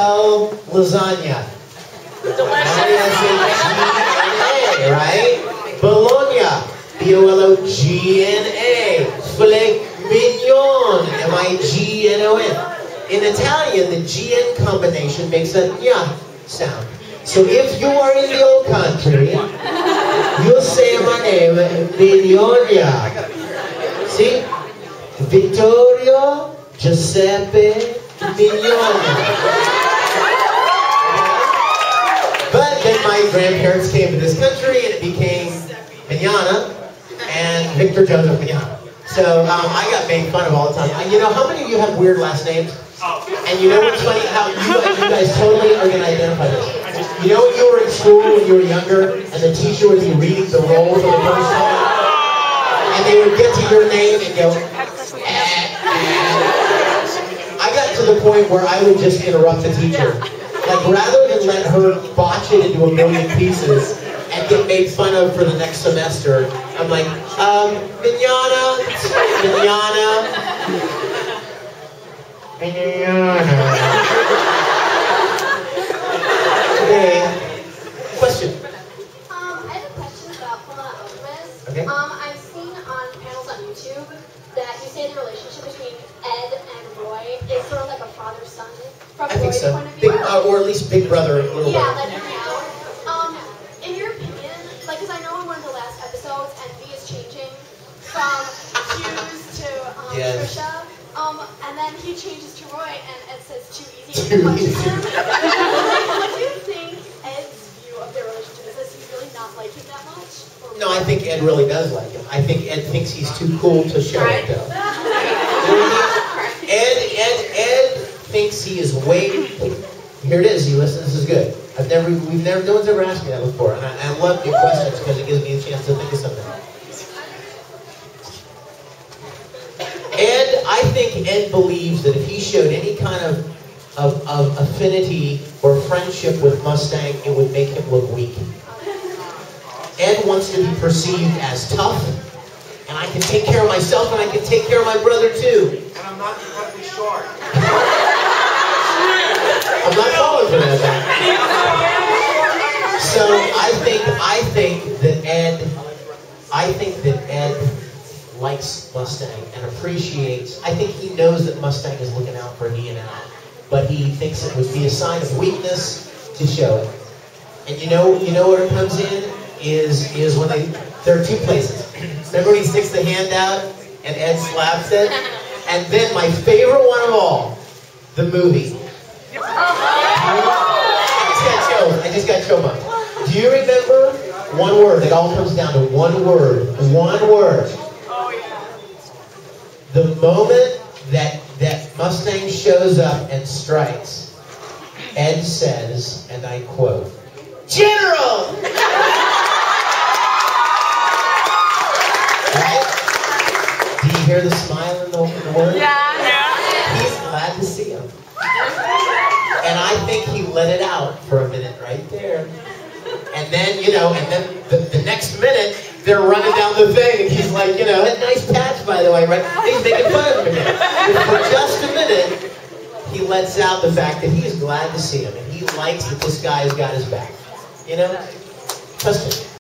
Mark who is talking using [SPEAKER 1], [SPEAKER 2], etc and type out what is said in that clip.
[SPEAKER 1] spell lasagna? L-A-S-H-E-N-A, right? Bologna, B-O-L-O-G-N-A. Filet mignon, M-I-G-N-O-N. In Italian, the G-N combination makes a nya sound. So if you are in the old country, you'll say my name, Mignogna. See? Vittorio Giuseppe Mignogna. But then my grandparents came to this country and it became Mignogna and Victor Joseph Mignogna. So I got made fun of all the time. You know, how many of you have weird last names? And you know what's funny? How you guys totally are going to identify this. You know when you were in school when you were younger and the teacher would be reading the roll for the first time? And they would get to your name and go, I got to the point where I would just interrupt the teacher. Like, rather than let her botch it into a million pieces and get made fun of for the next semester, I'm like, Mignogna, Okay. Question.
[SPEAKER 2] I have a question about Full Metal Alchemist.
[SPEAKER 1] Okay.
[SPEAKER 2] I've seen on panels on YouTube that you say the relationship between Ed and Roy is sort of like a father-son from Roy's point of view.
[SPEAKER 1] Or at least big brother.
[SPEAKER 2] Yeah, like now. In your opinion, like, because I know in one of the last episodes, Envy is changing from Hughes to Trisha. And then he changes to Roy, and Ed says too easy to punch him. What do you think Ed's view of their relationship is? Does he really not like him that much?
[SPEAKER 1] No, I think Ed really does like him. I think Ed thinks he's too cool to show it, though. Ed thinks he is way. Here it is. You listen. This is good. No one's ever asked me that before, and I love your questions because it gives me a chance to think of something. I think Ed believes that if he showed any kind of affinity or friendship with Mustang, it would make him look weak. Ed wants to be perceived as tough, and I can take care of myself, and I can take care of my brother too.
[SPEAKER 3] And I'm not incredibly short.
[SPEAKER 1] I'm not falling for that. So I think that Ed likes Mustang and appreciates. I think he knows that Mustang is looking out for he and Al, but he thinks it would be a sign of weakness to show it. And you know where it comes in is when there are two places. Remember when he sticks the hand out and Ed slaps it, and then my favorite one of all, the movie. I just got chill bumps. Do you remember one word? It all comes down to one word. One word. The moment that Mustang shows up and strikes, Ed says, and I quote, "General!" Right? Do you hear the smile in the word? Yeah. He's glad to see him. And I think he let it out for a minute right there. And then, the next minute, they're running down the thing, and he's like, a nice patch, by the way, right? He's making fun of him again. But for just a minute, he lets out the fact that he's glad to see him, and he likes that this guy's got his back. Question.